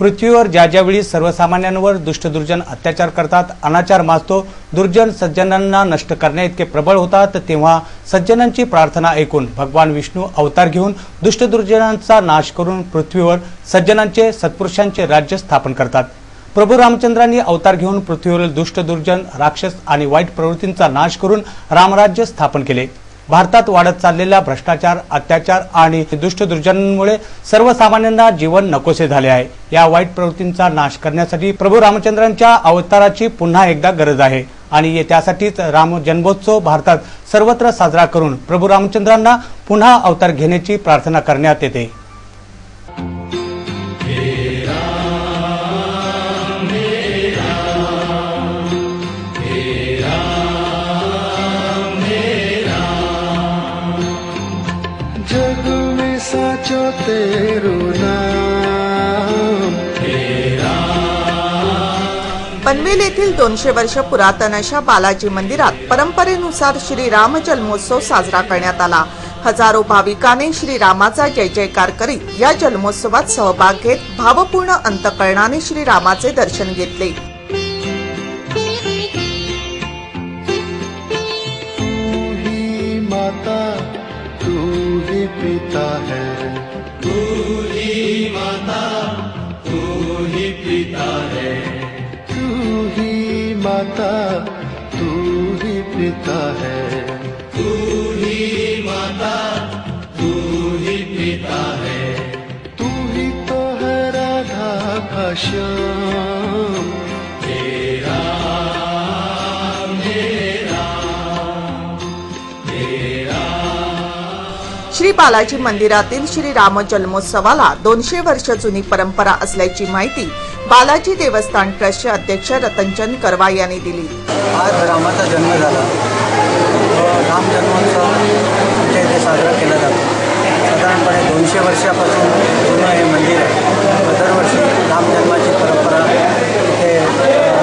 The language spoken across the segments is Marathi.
पृथ्वीवर ज्या ज्यावेळी सर्वसामान्यांवर दुष्टदुर्जन अत्याचार करतात, अनाचार माजतो, दुर्जन सज्जनांना नष्ट करण्याइतके प्रबळ होतात, तेव्हा सज्जनांची प्रार्थना ऐकून भगवान विष्णू अवतार घेऊन दुष्टदुर्जनांचा नाश करून पृथ्वीवर सज्जनांचे सत्पुरुषांचे राज्य स्थापन करतात। प्रभू रामचंद्रांनी अवतार घेऊन पृथ्वीवरील दुष्टदुर्जन, राक्षस आणि वाईट प्रवृत्तींचा नाश करून रामराज्य स्थापन केले। भारतात वाढत चाललेल्या भ्रष्टाचार, अत्याचार आणि दुष्टदुर्जनांमुळे सर्वसामान्यांना जीवन नकोसे झाले आहे। या वाईट प्रवृत्तींचा नाश करण्यासाठी प्रभू रामचंद्रांच्या अवताराची पुन्हा एकदा गरज आहे आणि त्यासाठीच राम जन्मोत्सव भारतात सर्वत्र साजरा करून प्रभू रामचंद्रांना पुन्हा अवतार घेण्याची प्रार्थना करण्यात येते। पनवेल येथील 200 वर्ष पुरातन अशा बालाजी मंदिरात परंपरेनुसार श्री राम जन्मोत्सव साजरा करण्यात आला। हजारो भाविकांनी श्री रामाचा जय जयकार करीत या जन्मोत्सवात सहभाग घेत भावपूर्ण अंतःकरणाने श्री रामाचे दर्शन घेतले। पिता है तू ही माता, तू ही पिता है, तू ही माता, तू ही पिता है, तू ही माता, तू ही पिता है, तू ही तो है राधा का श्याम, तेरा श्री बालाजी मंदिरातील श्री राम जन्मोत्सवाला 200 वर्ष जुनी परंपरा असल्याची माहिती बालाजी देवस्थान ट्रस्टचे अध्यक्ष रतनचंद करवा यांनी दिली। आज रामाचा जन्म झाला। राम जन्मोत्सव आमच्या इथे साजरा केला जातो। साधारणपणे 200 वर्षापासून जुनं हे मंदिर आहे। दरवर्षी राम जन्माची परंपरा इथे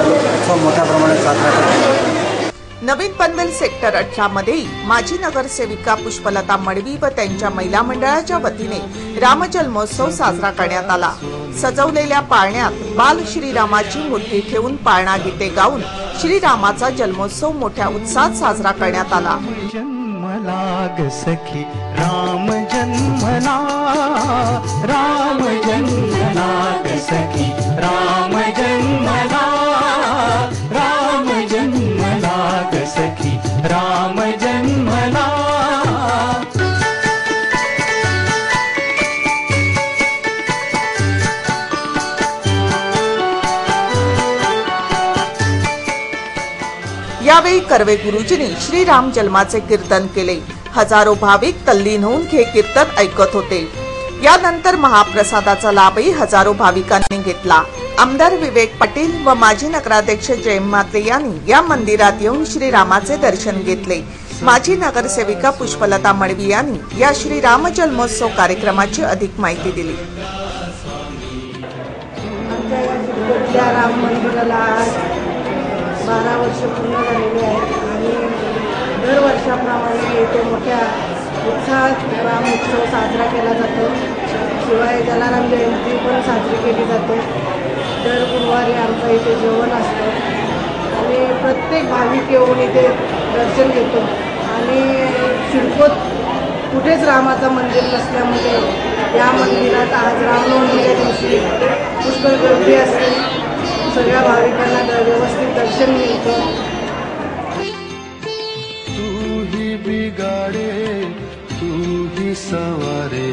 उत्सव मोठ्या प्रमाणात साजरा करतात। नवीन पनवेल सेक्टर 18 मध्ये माजी नगरसेविका पुष्पलता मडवी व त्यांच्या महिला मंडळाच्या वतीने राम जन्मोत्सव साजरा करण्यात आला। सजवलेल्या पाळण्यात बाल श्रीरामाची मूर्ती ठेवून पाळणा गीते गाऊन श्रीरामाचा जन्मोत्सव मोठ्या उत्साहात साजरा करण्यात आला। जन्मलाग सखी राम जन्मला, राम जन्मलाग सखी राम जन्मला, राम जन्मलाग सखी राम जन्मला। यावेळी कर्वे गुरुजींनी श्रीराम जन्माचे कीर्तन केले। हजारो भाविक तल्लीन होऊन हे कीर्तन ऐकत होते। यानंतर महाप्रसादाचा लाभही हजारो भाविकांनी घेतला। आमदार विवेक पाटील व माजी नगराध्यक्ष जयंत म्हात्रे यांनी या मंदिरात येऊन श्रीरामाचे दर्शन घेतले। माजी नगरसेविका पुष्पलता मडवी यांनी या श्रीराम जन्मोत्सव कार्यक्रमाची अधिक माहिती दिली। राम मंदिराला 12 वर्ष पूर्ण झालेली आहेत आणि दरवर्षाप्रमाणे येथे मोठ्या उत्साहात राम उत्सव साजरा केला जातो। शिवाय जलाराम जयंती पण साजरी केली जाते। दर गुरुवारी आमच्या इथे जेवण असतं आणि प्रत्येक भाविक येऊन इथे दर्शन घेतो आणि शिरकोत कुठेच रामाचं मंदिर नसल्यामुळे या मंदिरात आज रामनवमीच्या दिवशी पुष्कळ गर्दी असते। सगळ्या भाविकांना व्यवस्थित दर्शन मिळतं। तू ही बिगाडे तू ही सवारे,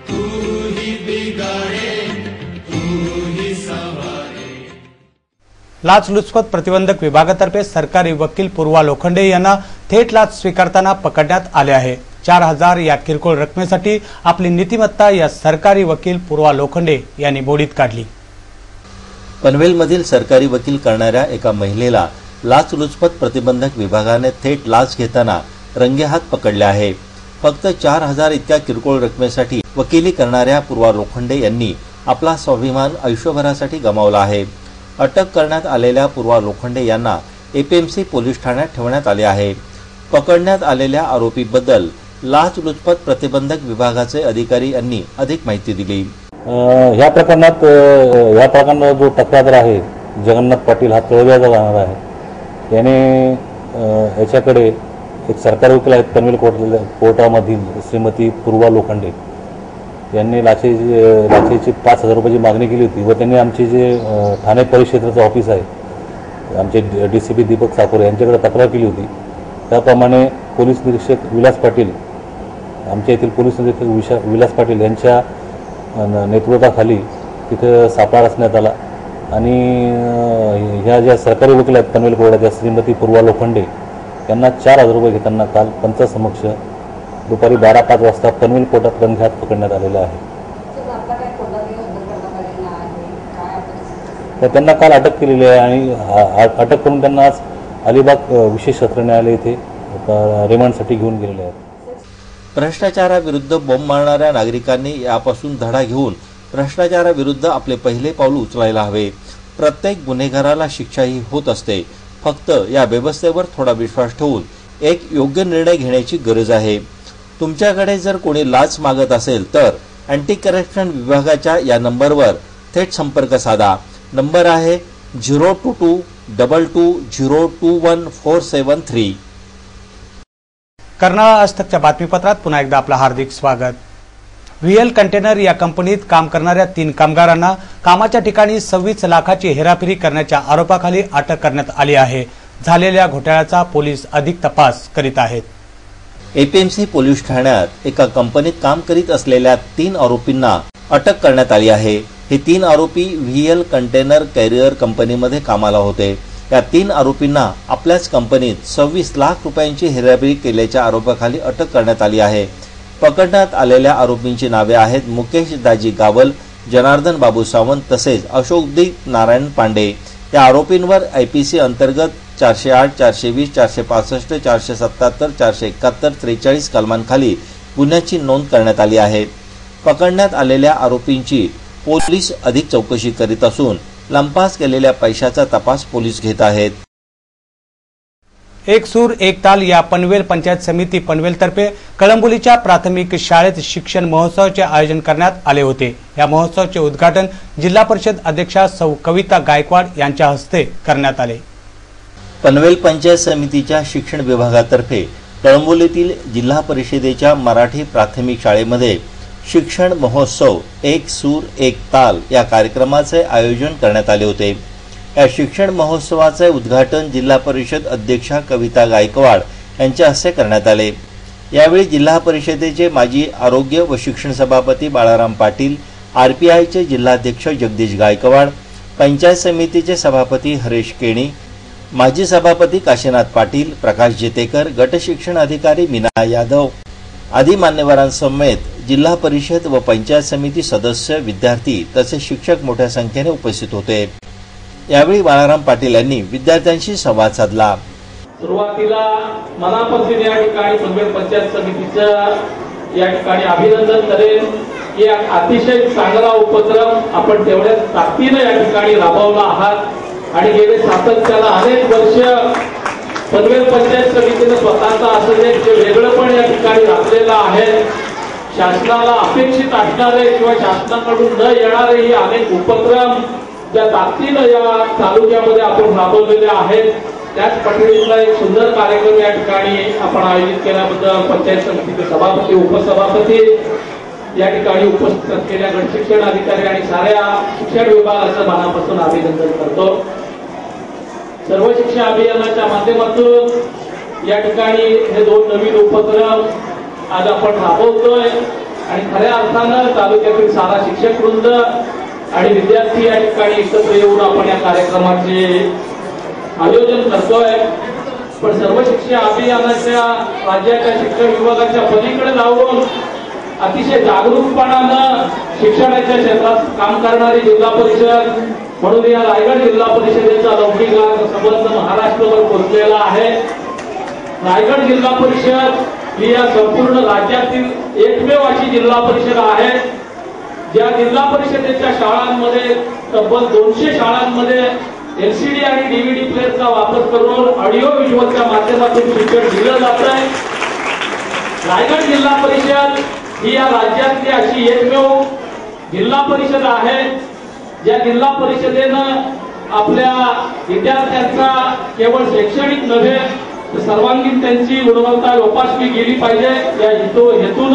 तू ही बिगाडे तू ही सवारे। लाचलुचपत प्रतिबंधक विभागातर्फे सरकारी वकील पूर्वा लोखंडे यांना थेट लाच स्वीकारताना पकडण्यात आले आहे। 4000 या किरकोळ रकमेसाठी आपली नीतिमत्ता या सरकारी वकील पूर्वा लोखंडे यांनी बोडीत काढली। पनवेलमधील सरकारी वकील करणाऱ्या एका महिलेला लाचलुचपत प्रतिबंधक विभागाने थेट लाच घेताना रंगेहात पकडले आहे। फक्त 4000 इतक्या किरकोळ रकमेसाठी वकिली करणाऱ्या पूर्वा लोखंडे यांनी आपला स्वाभिमान आयुष्यभरासाठी गमावला आहे। अटक करण्यात आलेल्या पूर्वा लोखंडे यांना एपीएमसी पोलीस ठाण्यात ठेवण्यात आले आहे। पकडण्यात आलेल्या आरोपीबद्दल लाचलुचपत प्रतिबंधक विभागाचे अधिकारी यांनी अधिक माहिती दिली। ह्या प्रकरणात जो तक्रारदार आहे जगन्नाथ पाटील हा तळोद्याचा राहणार आहे, याने याच्याकडे एक सरकारी वकील आहेत पनवेल कोर्टामधील श्रीमती पूर्वा लोखंडे यांनी लाचेची 5,000 रुपयाची मागणी केली होती व त्यांनी आमचे जे ठाणे परिक्षेत्राचं ऑफिस आहे आमचे DCP दीपक साकोरे यांच्याकडे तक्रार केली होती। त्याप्रमाणे पोलीस निरीक्षक विलास पाटील आमच्या येथील पोलीस निरीक्षक विलास पाटील यांच्या नेतृत्वाखाली तिथे सापळा रचण्यात आला आणि ह्या ज्या सरकारी वकील आहेत पनवेल कोर्टाच्या श्रीमती पूर्वा लोखंडे यांना 4,000 रुपये घेताना काल पंचासमक्ष दुपारी 12:05 वाजता पनवेल कोर्टात रंगेहात पकडण्यात आलेलं आहे। तर त्यांना काल अटक केलेली आहे आणि अटक करून त्यांना आज अलिबाग विशेष सत्र न्यायालय येथे रिमांडसाठी घेऊन गेलेले आहेत। भ्रष्टाचाराविरुद्ध बॉम्ब मारणाऱ्या नागरिकांनी यापासून धडा घेऊन भ्रष्टाचाराविरुद्ध आपले पहिले पाऊल उचलायला हवे। प्रत्येक गुन्हेगाराला शिक्षाही होत असते, फक्त या व्यवस्थेवर थोडा विश्वास ठेवून एक योग्य निर्णय घेण्याची गरज आहे। तुमच्याकडे जर कोणी लाच मागत असेल तर अँटी करप्शन विभागाच्या या नंबरवर थेट संपर्क साधा। नंबर आहे 02222021473। कर्नाळा आजतकच्या बातमीपत्रात पुन्हा एकदा आपलं हार्दिक स्वागत। VL कंटेनर या कंपनीत काम करणाऱ्या 3 कामगारांना कामाच्या ठिकाणी 26 लाखाची हेराफेरी करण्याच्या आरोपाखाली अटक करण्यात आली आहे। झालेल्या घोटाळ्याचा पोलीस अधिक तपास करीत आहेत। APMC पोलीस ठाण्यात एका कंपनीत काम करीत असलेल्या 3 आरोपींना अटक करण्यात आली आहे। हे 3 आरोपी VL कंटेनर कॅरियर कंपनीमध्ये कामाला होते। या 3 आरोपींना आपल्याच कंपनीत 26 लाख रुपयांची हेराफेरी केल्याच्या आरोपाखाली अटक करण्यात आली आहे। पकडण्यात आलेल्या आरोपींची नावे आहेत मुकेश दाजी गावल, जनार्दन बाबू सावंत तसेच अशोकदीप नारायण पांडे। या आरोपींवर IPC अंतर्गत 408, 420, 465, 477, 471, 43 कलमांखाली गुन्ह्याची नोंद करण्यात आली आहे। पकडण्यात आलेल्या आरोपींची पोलीस अधिक चौकशी करीत असून लंपास केलेल्या पैशाचा तपास पोलीस घेत आहेत। एक सूर एक ताल या पनवेल पंचायत समिती पनवेलतर्फे कळंबोलीच्या प्राथमिक शाळेत शिक्षण महोत्सवाचे आयोजन करण्यात आले होते। या महोत्सवाचे उद्घाटन जिल्हा परिषद अध्यक्षा सौ कविता गायकवाड यांच्या हस्ते करण्यात आले। पनवेल पंचायत समितीच्या शिक्षण विभागातर्फे कळंबोलीतील जिल्हा परिषदेच्या मराठी प्राथमिक शाळेमध्ये शिक्षण महोत्सव एक सूर एक ताल या कार्यक्रमाचे आयोजन करण्यात आले होते। या शिक्षण महोत्सवाचे उद्घाटन जिल्हा परिषद अध्यक्षा कविता गायकवाड यांच्या हस्ते करण्यात आले। यावेळी जिल्हा परिषदेचे माजी आरोग्य व शिक्षण सभापती बाळाराम पाटील, RPIचे जिल्हाध्यक्ष जगदीश गायकवाड, पंचायत समितीचे सभापती हरेश केणी, माजी सभापती काशीनाथ पाटील, प्रकाश जेतेकर, गट शिक्षण अधिकारी मीना यादव आदी मान्यवरांसमेत जिल्हा परिषद व पंचायत समिती सदस्य, विद्यार्थी तसेच शिक्षक मोठ्या संख्येने उपस्थित होते। यावेळी बाळाराम पाटील यांनी विद्यार्थ्यांशी संवाद साधला। सुरुवातीला मनापासून या ठिकाणी पनवेल पंचायत समितीचं या ठिकाणी अभिनंदन करेन की अतिशय चांगला उपक्रम आपण तेवढ्याच ताकदीने या ठिकाणी राबवला आहात आणि गेले सातत्याला अनेक वर्ष पनवेल पंचायत समितीने स्वतःचा असं एक वेगळंपण या ठिकाणी राखलेलं आहे। शासनाला अपेक्षित असणारे किंवा शासनाकडून न येणारे हे अनेक उपक्रम ज्या ताकदीनं या तालुक्यामध्ये आपण राबवलेले आहेत त्याच पद्धतीचा एक सुंदर कार्यक्रम या ठिकाणी आपण आयोजित केल्याबद्दल पंचायत समितीचे सभापती, उपसभापती, या ठिकाणी उपस्थित असलेल्या गट शिक्षण अधिकारी आणि साऱ्या शिक्षण विभागाचं मनापासून अभिनंदन करतो। सर्व शिक्षा अभियानाच्या माध्यमातून या ठिकाणी हे 2 नवीन उपक्रम आज आपण राबवतोय आणि खऱ्या अर्थानं तालुक्यातील सारा शिक्षक वृंद आणि विद्यार्थी या ठिकाणी एकत्र येऊन आपण या कार्यक्रमाचे आयोजन करतोय। पण सर्व शिक्षा अभियानाच्या राज्याच्या शिक्षण विभागाच्या पलीकडे जाऊन अतिशय जागरूकपणानं शिक्षणाच्या क्षेत्रात काम करणारी जिल्हा परिषद म्हणून या रायगड जिल्हा परिषदेचा लौकिक संबंध महाराष्ट्रभर पोहोचलेला आहे। रायगड जिल्हा परिषद ही या संपूर्ण राज्यातील एकमेव अशी जिल्हा परिषद आहे ज्या जिल्हा परिषदेच्या शाळांमध्ये तब्बल 200 शाळांमध्ये LCD आणि DVD प्लेअरचा वापर करून ऑडिओ व्हिज्युअलच्या माध्यमातून शिक्षण दिलं जात आहे। रायगड जिल्हा परिषद ही या राज्यातली अशी एकमेव जिल्हा परिषद आहे, ज्या जिल्हा परिषदेनं आपल्या विद्यार्थ्यांचा केवळ शैक्षणिक नव्हे तर सर्वांगीण त्यांची गुणवत्ता जोपासली गेली पाहिजे या हेतून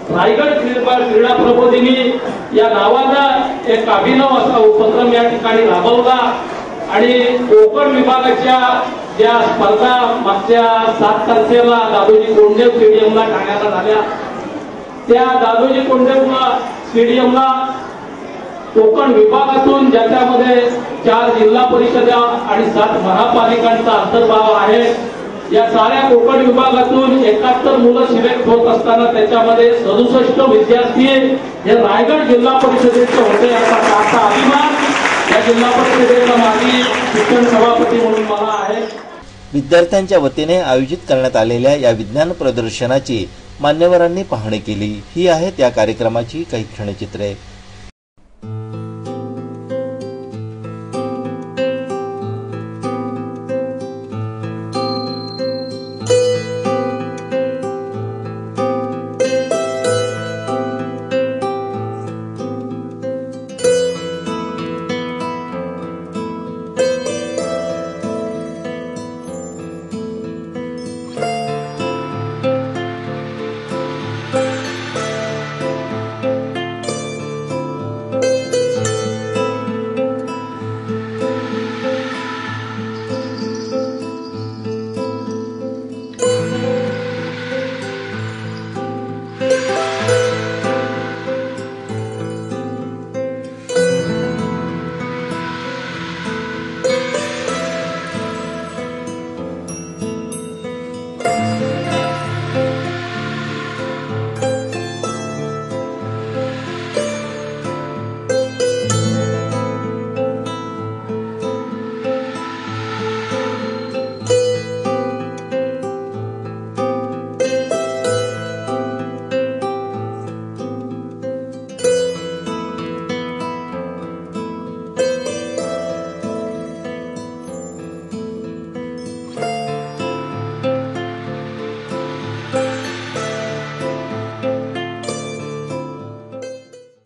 रायगड क्रीडा प्रबोधिनी या नावानं एक अभिनव असा उपक्रम या ठिकाणी राबवला आणि कोकण विभागाच्या ज्या स्पर्धा मागच्या 7 तारखेला दादोजी कोंडदेव स्टेडियमला ठाण्याला झाल्या, त्या दादोजी कोंडदेव स्टेडियमला कोकण विभागातून ज्याच्यामध्ये 4 जिल्हा परिषदा आणि 7 महापालिकांचा अंतर्भाव आहे, या साऱ्या कोकण विभागातून 71 मुलं सिलेक्ट होत असताना त्याच्यामध्ये 67 विद्यार्थी हे रायगड जिल्हा परिषदेचे होते. असा अभिमान या जिल्हा परिषदेचा माजी शिक्षण सभापती म्हणून मला आहे. विद्यार्थ्यांच्या वतीने आयोजित करण्यात आलेल्या या विज्ञान प्रदर्शनाची मान्यवरांनी पाहणी केली. ही आहेत या कार्यक्रमाची काही क्षणचित्रे.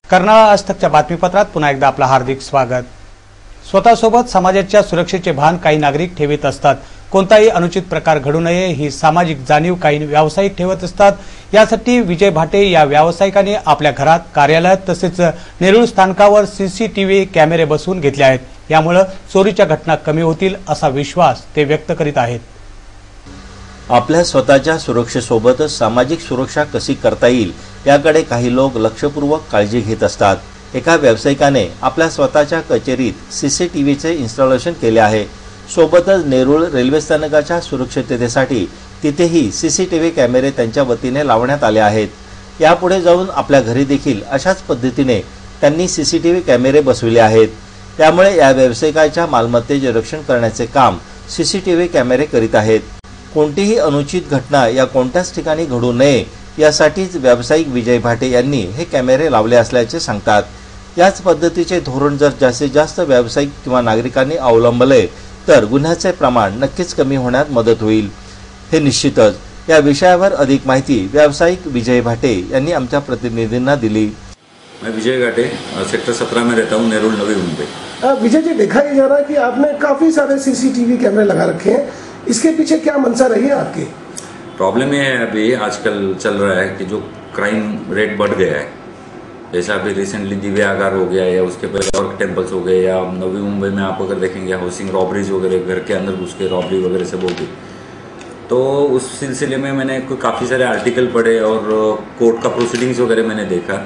कर्नाळा आज तकच्या बातमीपत्रात पुन्हा एकदा आपलं हार्दिक स्वागत. स्वतःसोबत समाजाच्या सुरक्षेचे भान काही नागरिक ठेवीत असतात. कोणताही अनुचित प्रकार घडू नये ही सामाजिक जाणीव काही व्यावसायिक ठेवत असतात. यासाठी विजय भाटे या व्यावसायिकाने आपल्या घरात, कार्यालयात तसेच नेरूळ स्थानकावर सीसीटीव्ही कॅमेरे बसवून घेतले आहेत. यामुळे चोरीच्या घटना कमी होतील असा विश्वास ते व्यक्त करीत आहेत. आपल्या स्वतःच्या सुरक्षेसोबतच सामाजिक सुरक्षा कशी करता येईल याकडे काही लोक लक्षपूर्वक काळजी घेत असतात. एका व्यावसायिकाने आपल्या स्वतःच्या कचेरीत सीसीटीव्हीचे इन्स्टॉलेशन केले आहे. सोबतच नेरूळ रेल्वे स्थानकाच्या सुरक्षिततेसाठी तिथेही सीसीटीव्ही कॅमेरे त्यांच्या वतीने लावण्यात आले आहेत. यापुढे जाऊन आपल्या घरी देखील अशाच पद्धतीने त्यांनी सीसीटीव्ही कॅमेरे बसविले आहेत. त्यामुळे या व्यावसायिकाच्या मालमत्तेचे रक्षण करण्याचे काम सीसीटीव्ही कॅमेरे करीत आहेत. कोणतीही अनुचित घटना या कोणत्याच ठिकाणी घडू नये यासाठीच व्यावसायिक विजय भाटे यांनी हे कॅमेरे लावले असल्याचे सांगतात. याच पद्धतीचे धोरण जर जास्तीत जास्त व्यावसायिक किंवा नागरिकांनी अवलंबले तर गुन्ह्याचे प्रमाण नक्कीच कमी होण्यात मदत होईल. हे निश्चितच. या विषयावर अधिक माहिती व्यावसायिक विजय भाटे यांनी आमच्या प्रतिनिधींना दिली. मैं विजय घाटे सेक्टर 17 में रहता हूँ, नेरूल नवी मुंबई. विजय जी, देखा ही जा रहा है कि आपने काफी सारे सीसीटीवी कैमरे लगा रखे हैं. इसके पीछे क्या मंशा रही है आपकी? प्रॉब्लम ये है, अभी आजकल चल रहा है कि जो क्राइम रेट बढ़ गया है. जैसा अभी रिसेंटली दिव्यागार हो गया या उसके पहले और टेम्पल्स हो गए, या नवी मुंबई में आप अगर देखेंगे हाउसिंग रॉबरीज वगैरह, घर के अंदर घुस के रॉबरी वगैरह सब होगी. तो उस सिलसिले में मैंने काफ़ी सारे आर्टिकल पढ़े और कोर्ट का प्रोसीडिंग्स वगैरह मैंने देखा.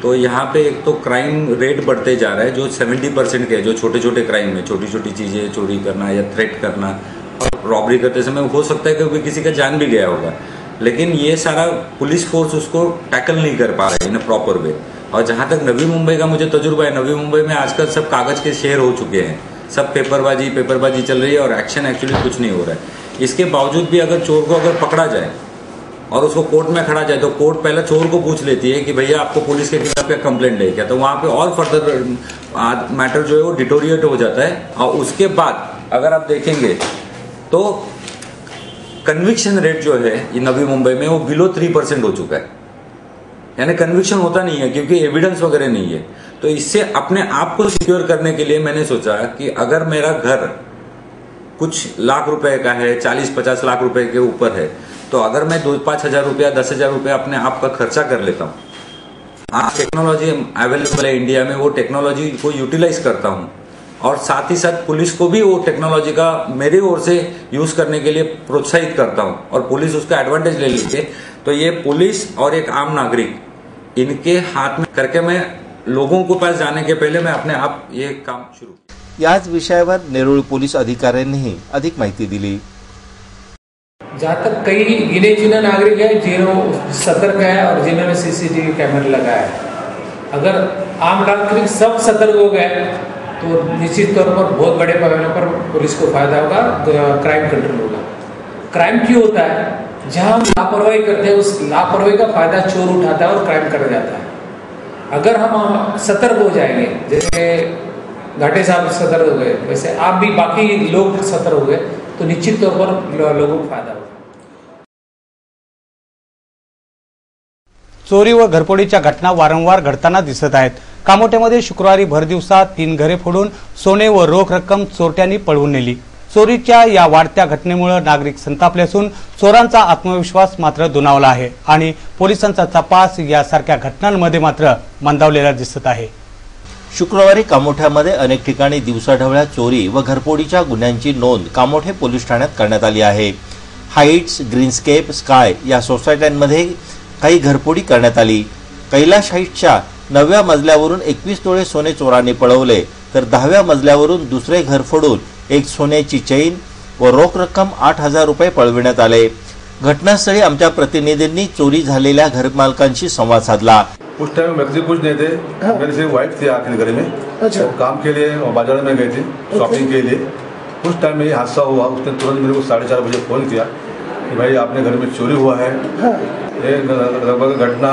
तो यहाँ पे एक तो क्राइम रेट बढ़ते जा रहा है, जो 70% के जो छोटे छोटे क्राइम है, छोटी छोटी चीज़ें चोरी करना या थ्रेट करना, रॉबरी करते समय हो सकता है कि किसी का जान भी गया होगा, लेकिन ये सारा पुलिस फोर्स उसको टैकल नहीं कर पा रहा है इन अ प्रॉपर वे. और जहाँ तक नवी मुंबई का मुझे तजुर्बा है, नवी मुंबई में आजकल सब कागज के शहर हो चुके हैं, सब पेपरबाजी चल रही है और एक्शन एक्चुअली कुछ नहीं हो रहा है. इसके बावजूद भी अगर चोर को अगर पकड़ा जाए और उसको कोर्ट में खड़ा जाए तो कोर्ट पहले चोर को पूछ लेती है कि भैया आपको पुलिस के खिलाफ क्या कंप्लेंट है क्या. तो वहाँ पे और फर्दर मैटर जो है वो डिटोरिएट हो जाता है. और उसके बाद अगर आप देखेंगे तो कन्विक्शन रेट जो है ये नवी मुंबई में वो बिलो 3% हो चुका है. यानी कन्विक्शन होता नहीं है क्योंकि एविडेंस वगैरह नहीं है। तो इससे अपने आप को सिक्योर करने के लिए मैंने सोचा कि अगर मेरा घर कुछ लाख रुपए का है, 40-50 लाख रुपए के ऊपर है, तो अगर मैं 2-5 हजार रुपया 10 हजार रुपया अपने आप का खर्चा कर लेता हूँ, आज टेक्नोलॉजी अवेलेबल है इंडिया में, वो टेक्नोलॉजी को यूटिलाइज करता हूँ और साथ ही साथ पुलिस को भी वो टेक्नोलॉजी का मेरी ओर से यूज करने के लिए प्रोत्साहित करता हूँ और पुलिस उसका एडवांटेज ले लेते, तो ये पुलिस और एक आम नागरिक इनके हाथ में करके मैं लोगों के पास जाने के पहले मैं अपने आप ये काम शुरू। याच विषयावर नेरूळ पोलीस अधिकाऱ्यांनीही अधिक माहिती दिली। जहाँ तक कई गिने चुने नागरिक हैं जिन्होंने सतर्क है और जिन्होंने सीसीटीवी कैमरे लगाया है, अगर आम नागरिक सब सतर्क हो गए तो निश्चित तौर पर बहुत बड़े पैमाने पर पुलिस को फायदा होगा, क्राइम कंट्रोल होगा। क्राइम क्यों होता है? जहाँ हम लापरवाही करते हैं उस लापरवाही का फायदा चोर उठाता है और क्राइम कर जाता है। अगर हम सतर्क हो जाएंगे, जैसे घाटे साहब सतर्क हो गए, वैसे आप भी बाकी लोग सतर्क हो गए, तो निश्चित तौर पर लोगों को फायदा होगा। चोरी व घरफोडीच्या घटना वारंवार घडताना दिसत आहेत। कामोठ्यामध्ये शुक्रवारी भरदिवसात 3 घरे फोडून सोने व रोख रक्कम चोरट्यांनी पळवून नेली। चोरीच्या या वाढत्या घटनेमुळे नागरिक संतापले असून चोरांचा आत्मविश्वास मात्र दुणावला आहे आणि पोलिसांचा तपास यासारख्या घटनांमध्ये मात्र मंदावलेला दिसत आहे। शुक्रवारी कामोठ्यामध्ये अनेक ठिकाणी दिवसाढवळ्या चोरी व घरफोडीच्या गुन्ह्यांची नोंद कामोठे पोलीस ठाण्यात करण्यात आली आहे। हाइट्स, ग्रीनस्केप, स्काय या सोसायट्यांमध्ये काही घरफोडी करण्यात आली। कैलाश हाइट्सच्या 9व्या मजल्यावरून 21 तोळे सोने चोरांनी पळवले, तर 10व्या मजल्यावरून दुसरे घर फोडून एक सोन्याची चेन व रोख रक्कम 8,000 रुपये पळविण्यात आले। घटनास्थळी आमच्या प्रतिनिधींनी चोरी झालेल्या घरमालकांशी संवाद साधला। उस टाइम व्यक्ति कुछ नहीं थे, मेरी सिर्फ वाइफ थी आखिरी घर में। अच्छा। काम के लिए बाजार में गए थे शॉपिंग के लिए। उस टाइम में ये हादसा हुआ। उसने तुरंत मेरे को 4:30 बजे फोन किया कि भाई आपने घर में चोरी हुआ है। ये लगभग घटना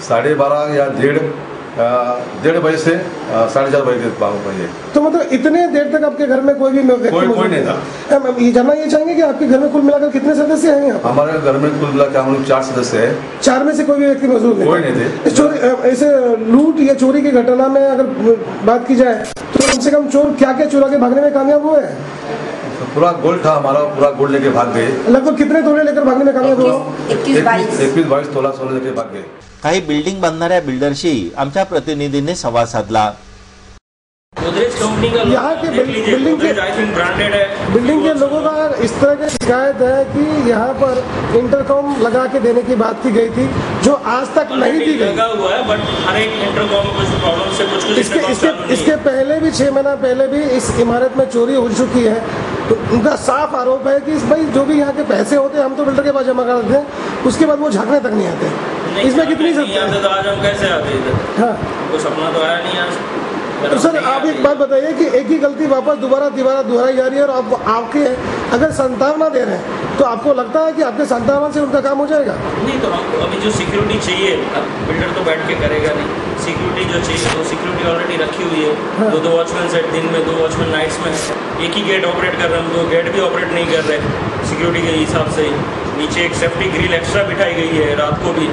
12:30 या 1:30 बजे से 4:30 बजे के। तो मतलब इतने देर तक आपके घर में कोई भी कोई नहीं था। ये जानना ये चाहेंगे कि आपके घर में कुल मिलाकर कितने सदस्य हैं यहाँ? हमारे घर में कुल मिलाकर हम लोग 4 सदस्य हैं। 4 में से कोई भी व्यक्ति मौजूद नहीं? कोई नहीं थे। चोरी ऐसे लूट या चोरी की घटना में अगर बात की जाए तो कम से कम चोर क्या क्या चुरा के भागने में कामयाब हुए हैं? पूरा गोल्ड था हमारा, पूरा गोल्ड लेके भाग गए। लगभग कितने तोले लेकर भागने में कामयाब हुए? 21-22 तोला सोने लेके भाग गए। काही बिल्डिंग बांधणाऱ्या बिल्डरशी आमच्या प्रतिनिधींनी संवाद साधला। यहाँ के बिल्डिंग के लोगों का इस तरह की शिकायत है कि यहाँ पर इंटरकॉम लगा के देने की बात की गई थी, जो आज तक नहीं दी गई। लगा हुआ है, बट हर एक इंटरकॉम में कुछ प्रॉब्लम से कुछ इसके पहले भी 6 महीना पहले भी इस इमारत में चोरी हो चुकी है। तो उनका साफ आरोप है कि भाई जो भी यहाँ के पैसे होते हैं हम तो बिल्डर के पास जमा कर देते हैं, उसके बाद वो झांकने तक नहीं आते। इसमें कितनी तो आज हम कैसे आते इधर? हाँ, वो सपना तो आया नहीं आज। तो सर आप एक बात बताइए कि एक ही गलती वापस दोबारा दोहराई जा रही है और आप आपके अगर संतावना दे रहे हैं तो आपको लगता है कि आपके संतावना से उनका काम हो जाएगा? नहीं, तो हमको अभी जो सिक्योरिटी चाहिए, बिल्डर तो बैठ के करेगा नहीं। सिक्योरिटी जो चाहिए वो सिक्योरिटी ऑलरेडी रखी हुई है। हाँ। 2 वॉचमैन सेट दिन में, 2 वॉचमैन नाइट्स में। एक ही गेट ऑपरेट कर रहे हैं, 2 गेट भी ऑपरेट नहीं कर रहे सिक्योरिटी के हिसाब से। नीचे एक सेफ्टी ग्रिल एक्स्ट्रा बिठाई गई है रात को भी।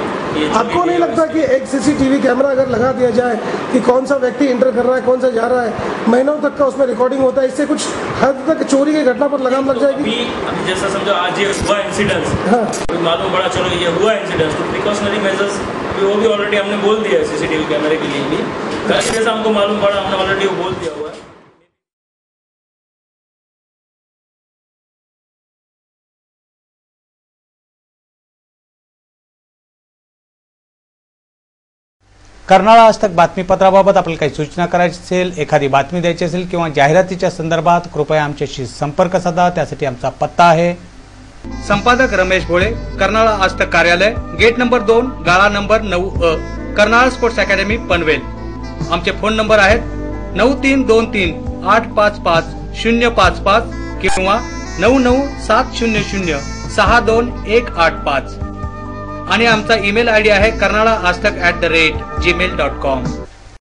आपको नहीं लगता कि एक सीसीटीवी कैमरा अगर लगा दिया जाए कि कौन सा व्यक्ति इंटर कर रहा है, कौन सा जा रहा है, महीनों तक का उसमें रिकॉर्डिंग होता है, इससे कुछ हद तक चोरी की घटना पर लगाम लग जाएगी? अभी जैसा समझो आज ये हुआ इंसिडेंस। हाँ। मालूम पड़ा चलो ये हुआ इंसिडेंस, तो प्रिकॉशनरी मेजर्स वो भी ऑलरेडी हमने बोल दिया है सीसीटीवी कैमरे के लिए भी। जैसा हमको मालूम पड़ा हमने ऑलरेडी वो बोल दिया हुआ है। कर्नाळा आज तक बातमीपत्राबाबत आपल्याला काही सूचना करायची असेल, एखादी बातमी द्यायची असेल किंवा जाहिरातीच्या संदर्भात कृपया आमच्याशी संपर्क साधा। त्यासाठी आमचा पत्ता आहे संपादक रमेश भोळे, कर्नाळा आज तक कार्यालय, गेट नंबर 2, गाळा number 9A, Karnala sports academy Panvel. आमचे फोन नंबर आहेत 9323855055 किंवा 9970062185 आणि आमचा ईमेल आयडी आहे karnalaajtak@gmail.com।